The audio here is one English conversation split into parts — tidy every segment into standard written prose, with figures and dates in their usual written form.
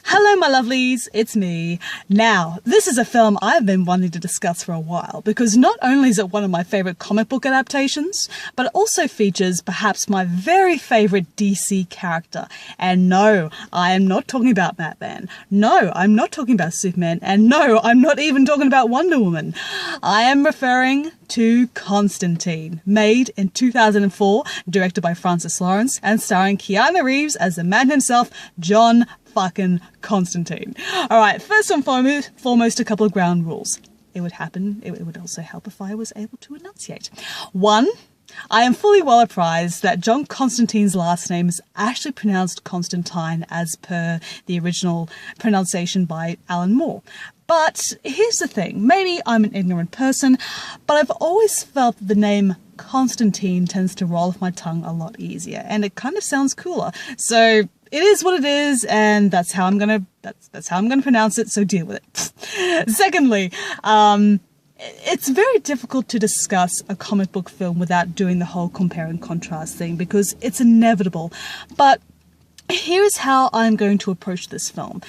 Hello my lovelies, it's me. Now, this is a film I've been wanting to discuss for a while because not only is it one of my favourite comic book adaptations, but it also features perhaps my very favourite DC character. And no, I am not talking about Batman. No, I'm not talking about Superman. And no, I'm not even talking about Wonder Woman. I am referring to Constantine, made in 2004, directed by Francis Lawrence, and starring Keanu Reeves as the man himself, John fucking Constantine. Alright, first and foremost, a couple of ground rules. It would also help if I was able to enunciate. 1, I am fully well apprised that John Constantine's last name is actually pronounced Constantine as per the original pronunciation by Alan Moore. But here's the thing, maybe I'm an ignorant person, but I've always felt that the name Constantine tends to roll off my tongue a lot easier, and it kind of sounds cooler. So it is what it is, and that's how I'm gonna pronounce it, so deal with it. Secondly, it's very difficult to discuss a comic book film without doing the whole compare and contrast thing, because it's inevitable. But here's how I'm going to approach this film.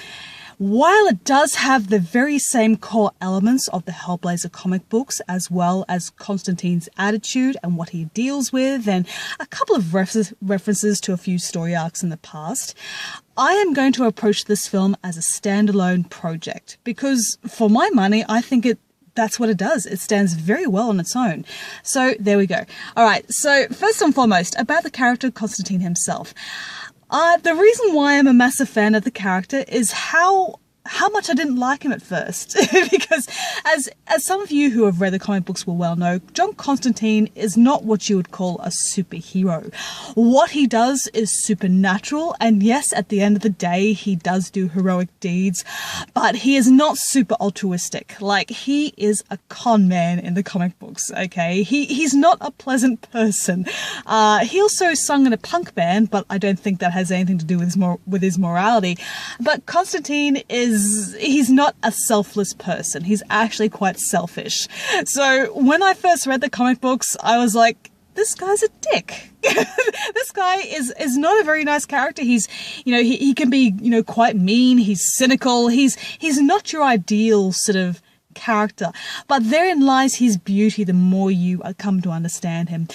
While it does have the very same core elements of the Hellblazer comic books, as well as Constantine's attitude and what he deals with, and a couple of references to a few story arcs in the past, I am going to approach this film as a standalone project, because for my money, I think that's what it does. It stands very well on its own. So there we go. Alright, so first and foremost, about the character Constantine himself. The reason why I'm a massive fan of the character is how much I didn't like him at first. Because as some of you who have read the comic books will well know, John Constantine is not what you would call a superhero. What he does is supernatural, and yes, at the end of the day, he does do heroic deeds, but he is not super altruistic. Like, he is a con man in the comic books, okay? He's not a pleasant person. He also sung in a punk band, but I don't think that has anything to do with his morality. But Constantine he's not a selfless person. He's actually quite selfish. So when I first read the comic books, I was like, this guy's a dick. This guy is not a very nice character. He's, he can be, quite mean. He's cynical. He's not your ideal sort of character. But therein lies his beauty the more you come to understand him.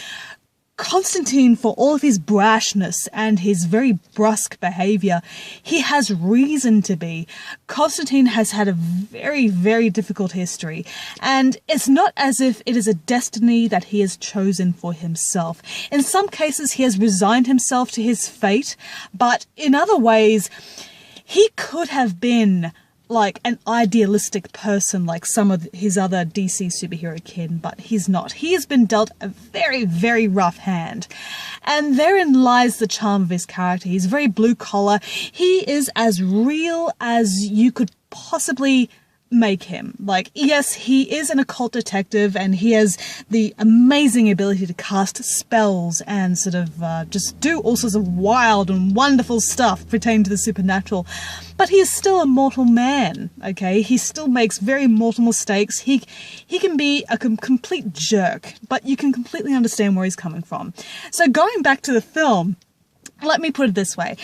Constantine, for all of his brashness and his very brusque behaviour, he has reason to be. Constantine has had a very, very difficult history, and it's not as if it is a destiny that he has chosen for himself. In some cases, he has resigned himself to his fate, but in other ways, he could have been like an idealistic person like some of his other DC superhero kin, but he's not. He has been dealt a very, very rough hand. And therein lies the charm of his character. He's very blue collar. He is as real as you could possibly make him. Like, yes, he is an occult detective, and he has the amazing ability to cast spells and sort of just do all sorts of wild and wonderful stuff pertaining to the supernatural. But he is still a mortal man, okay? He still makes very mortal mistakes. He can be a complete jerk, but you can completely understand where he's coming from. So going back to the film, let me put it this way.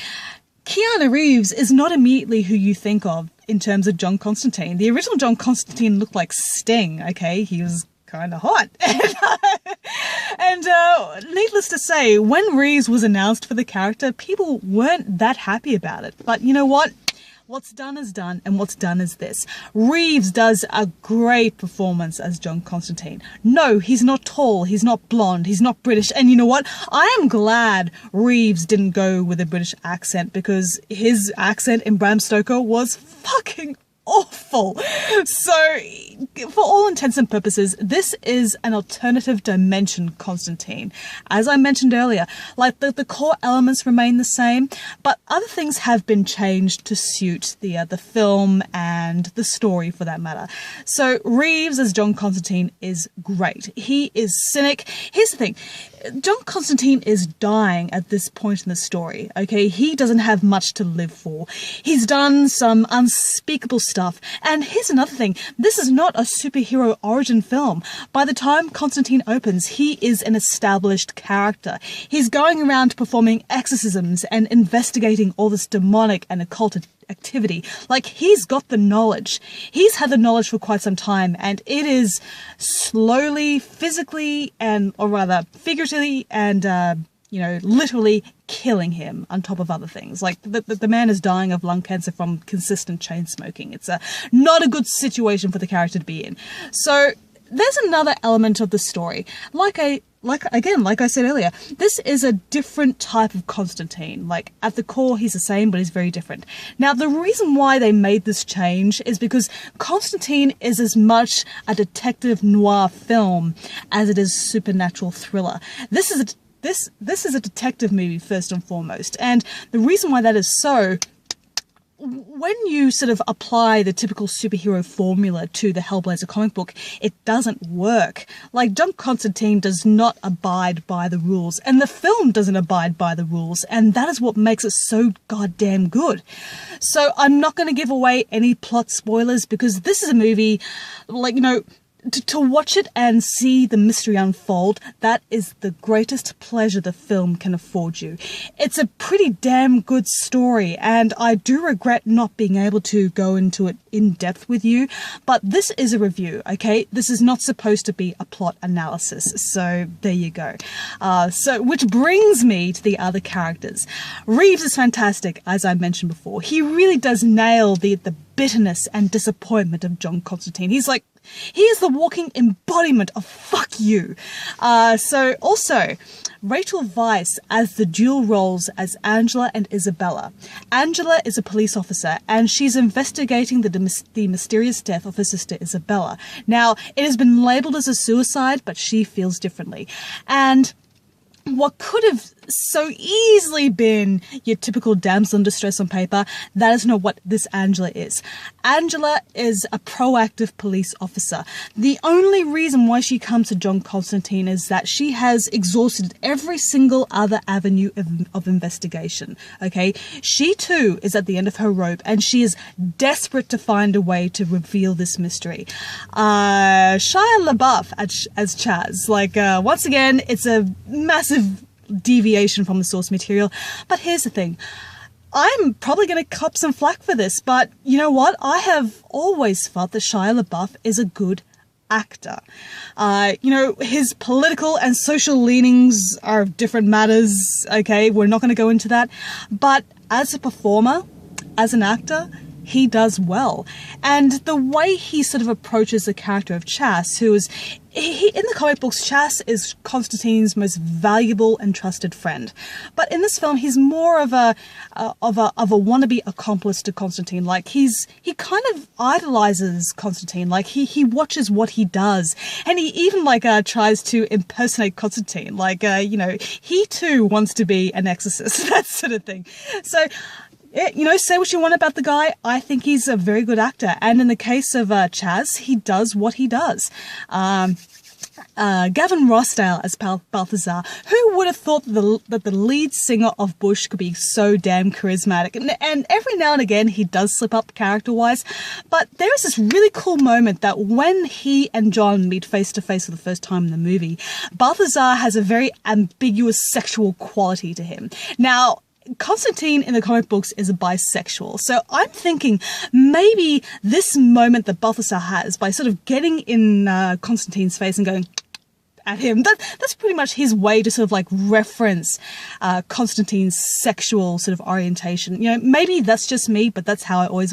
Keanu Reeves is not immediately who you think of in terms of John Constantine. The original John Constantine looked like Sting, okay? He was kind of hot. And needless to say, when Reeves was announced for the character, people weren't that happy about it. But you know what? What's done is done, and what's done is this. Reeves does a great performance as John Constantine. No, he's not tall, he's not blonde, he's not British, and you know what? I am glad Reeves didn't go with a British accent, because his accent in Bram Stoker was fucking awful. So, for all intents and purposes, this is an alternative dimension Constantine. As I mentioned earlier, like the core elements remain the same, but other things have been changed to suit the film and the story for that matter. So Reeves as John Constantine is great. He is cynic. Here's the thing. John Constantine is dying at this point in the story, okay? He doesn't have much to live for. He's done some unspeakable stuff. And here's another thing. This is not a superhero origin film. By the time Constantine opens, he is an established character. He's going around performing exorcisms and investigating all this demonic and occult activity. Like, he's got the knowledge. He's had the knowledge for quite some time, and it is slowly, physically, or rather figuratively and literally killing him on top of other things. Like, the man is dying of lung cancer from consistent chain smoking. It's not a good situation for the character to be in. So there's another element of the story. Like I said earlier, this is a different type of Constantine. Like, at the core, he's the same, but he's very different. Now, the reason why they made this change is because Constantine is as much a detective noir film as it is supernatural thriller. This is a detective movie first and foremost. And the reason why that is so, when you sort of apply the typical superhero formula to the Hellblazer comic book, it doesn't work. Like, John Constantine does not abide by the rules, and the film doesn't abide by the rules, and that is what makes it so goddamn good. So I'm not going to give away any plot spoilers, because this is a movie, like, to watch it and see the mystery unfold, that is the greatest pleasure the film can afford you. It's a pretty damn good story, and I do regret not being able to go into it in depth with you, but this is a review, okay? This is not supposed to be a plot analysis, so there you go. Which brings me to the other characters. Reeves is fantastic, as I mentioned before. He really does nail the bitterness and disappointment of John Constantine. He is the walking embodiment of fuck you. So also, Rachel Weisz as the dual roles as Angela and Isabella. Angela is a police officer, and she's investigating the mysterious death of her sister Isabella. Now, it has been labelled as a suicide, but she feels differently. And what could have so easily been your typical damsel in distress on paper, that is not what this Angela is. Angela is a proactive police officer. The only reason why she comes to John Constantine is that she has exhausted every single other avenue of investigation, okay? She too is at the end of her rope, and she is desperate to find a way to reveal this mystery. Shia LaBeouf as Chaz, once again, it's a massive deviation from the source material, but here's the thing. I'm probably going to cop some flack for this, but you know what? I have always felt that Shia LaBeouf is a good actor. His political and social leanings are different matters, okay? We're not going to go into that. But as a performer, as an actor, he does well. And the way he sort of approaches the character of Chas, who is, in the comic books, Chas is Constantine's most valuable and trusted friend. But in this film, he's more of a wannabe accomplice to Constantine. Like, he kind of idolizes Constantine. Like, he watches what he does, and he even tries to impersonate Constantine. He too wants to be an exorcist, that sort of thing. So, say what you want about the guy. I think he's a very good actor. And in the case of Chaz, he does what he does. Gavin Rossdale as Balthazar. Who would have thought that the lead singer of Bush could be so damn charismatic? And every now and again, he does slip up character-wise. But there is this really cool moment that when he and John meet face-to-face for the first time in the movie, Balthazar has a very ambiguous sexual quality to him. Now, Constantine in the comic books is a bisexual, so I'm thinking maybe this moment that Balthazar has by sort of getting in Constantine's face and going at him, that's pretty much his way to sort of reference Constantine's sexual sort of orientation. Maybe that's just me, but that's how I always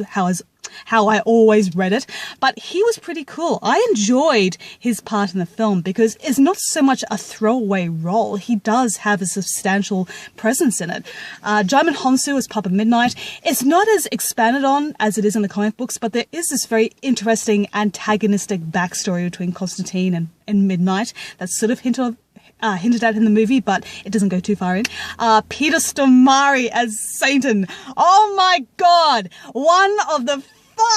read it. But he was pretty cool. I enjoyed his part in the film because it's not so much a throwaway role. He does have a substantial presence in it. Jaimin Honsu as Papa Midnight. It's not as expanded on as it is in the comic books, but there is this very interesting antagonistic backstory between Constantine and Midnight that's sort of hinted at in the movie, but it doesn't go too far in. Peter Stormare as Satan. Oh my god! One of the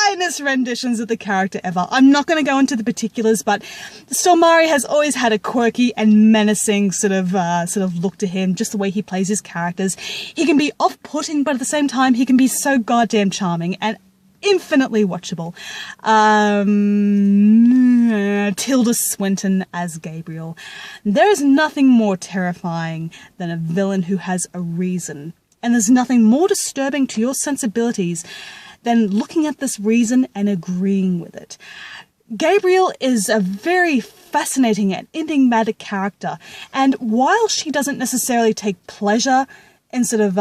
finest renditions of the character ever. I'm not going to go into the particulars, but Stormare has always had a quirky and menacing sort of look to him, just the way he plays his characters. He can be off-putting, but at the same time, he can be so goddamn charming, and infinitely watchable. Tilda Swinton as Gabriel. There is nothing more terrifying than a villain who has a reason. And there's nothing more disturbing to your sensibilities than looking at this reason and agreeing with it. Gabriel is a very fascinating and enigmatic character, and while she doesn't necessarily take pleasure in sort of,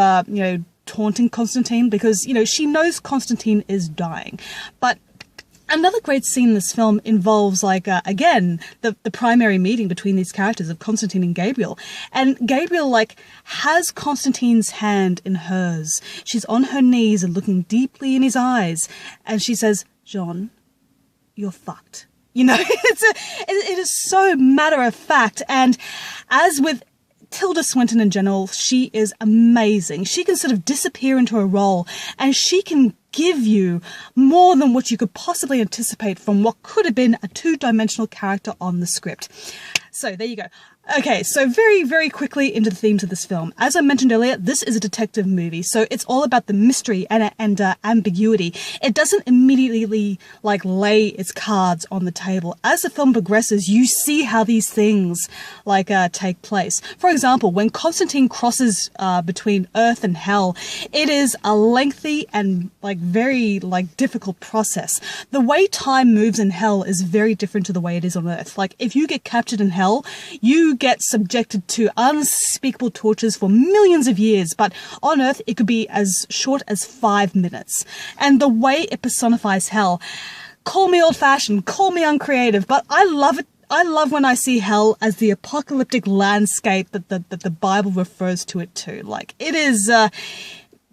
taunting Constantine, because, she knows Constantine is dying, but another great scene in this film involves, again, the primary meeting between these characters of Constantine and Gabriel. And Gabriel, has Constantine's hand in hers. She's on her knees and looking deeply in his eyes. And she says, "John, you're fucked." It is so matter of fact. And as with Tilda Swinton in general, she is amazing. She can sort of disappear into a role, and she can give you more than what you could possibly anticipate from what could have been a two-dimensional character on the script. So there you go. Okay, so very, very quickly into the themes of this film. As I mentioned earlier, this is a detective movie, so it's all about the mystery and ambiguity. It doesn't immediately, lay its cards on the table. As the film progresses, you see how these things, take place. For example, when Constantine crosses between Earth and Hell, it is a lengthy and, very, difficult process. The way time moves in Hell is very different to the way it is on Earth. If you get captured in Hell, you get subjected to unspeakable tortures for millions of years, but on Earth it could be as short as 5 minutes. And the way it personifies hell, call me old-fashioned, call me uncreative, but I love it. I love when I see hell as the apocalyptic landscape that the Bible refers to it to. It is,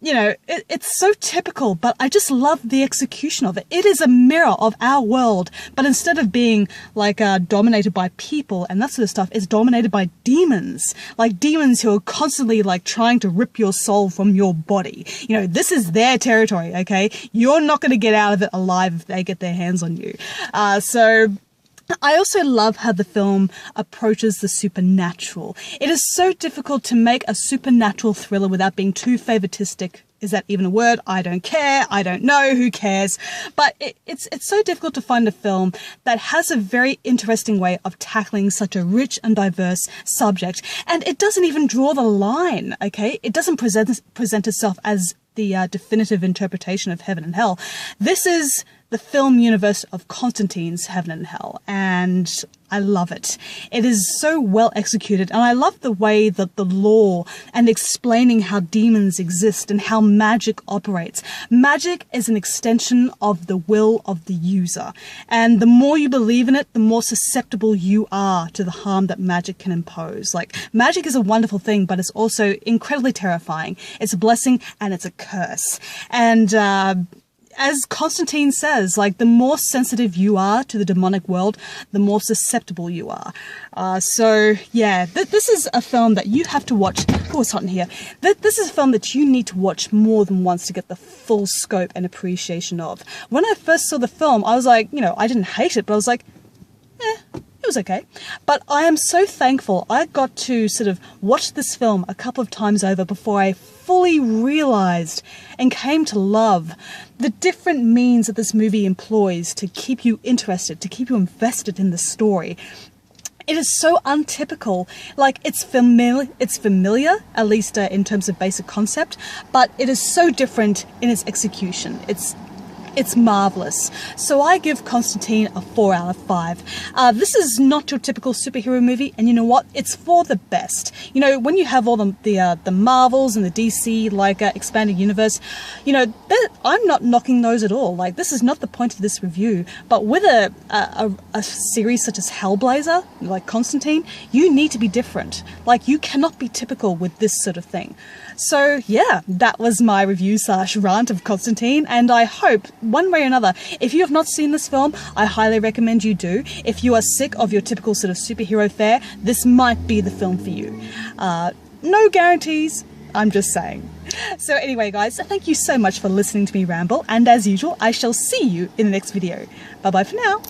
it's so typical, but I just love the execution of it. It is a mirror of our world, but instead of being dominated by people and that sort of stuff, it's dominated by demons. Demons who are constantly trying to rip your soul from your body. This is their territory, okay? You're not going to get out of it alive if they get their hands on you. I also love how the film approaches the supernatural. It is so difficult to make a supernatural thriller without being too favoritistic. Is that even a word? I don't care. I don't know. Who cares? But it's so difficult to find a film that has a very interesting way of tackling such a rich and diverse subject. And it doesn't even draw the line, okay? It doesn't present itself as the definitive interpretation of heaven and hell. This is the film universe of Constantine's Heaven and Hell, and I love it. It is so well executed, and I love the way that the lore and explaining how demons exist and how magic operates. Magic is an extension of the will of the user, and the more you believe in it, the more susceptible you are to the harm that magic can impose. Magic is a wonderful thing, but it's also incredibly terrifying. It's a blessing and it's a curse. And as Constantine says, the more sensitive you are to the demonic world, the more susceptible you are. This is a film that you have to watch. Oh, it's hot in here. This is a film that you need to watch more than once to get the full scope and appreciation of. When I first saw the film, I was I didn't hate it, but I was it was okay. But I am so thankful I got to sort of watch this film a couple of times over before I fully realized and came to love the different means that this movie employs to keep you interested, to keep you invested in the story. It is so untypical. It's familiar, at least in terms of basic concept, but it is so different in its execution. It's marvelous. So I give Constantine a 4 out of 5. This is not your typical superhero movie, and you know what? It's for the best. When you have all the Marvels and the DC expanded universe, I'm not knocking those at all. This is not the point of this review. But with a series such as Hellblazer, like Constantine, you need to be different. You cannot be typical with this sort of thing. So yeah, that was my review / rant of Constantine, and I hope, one way or another, if you have not seen this film, I highly recommend you do. If you are sick of your typical sort of superhero fare, this might be the film for you. No guarantees, I'm just saying. So anyway, guys, thank you so much for listening to me ramble, and as usual, I shall see you in the next video. Bye bye for now.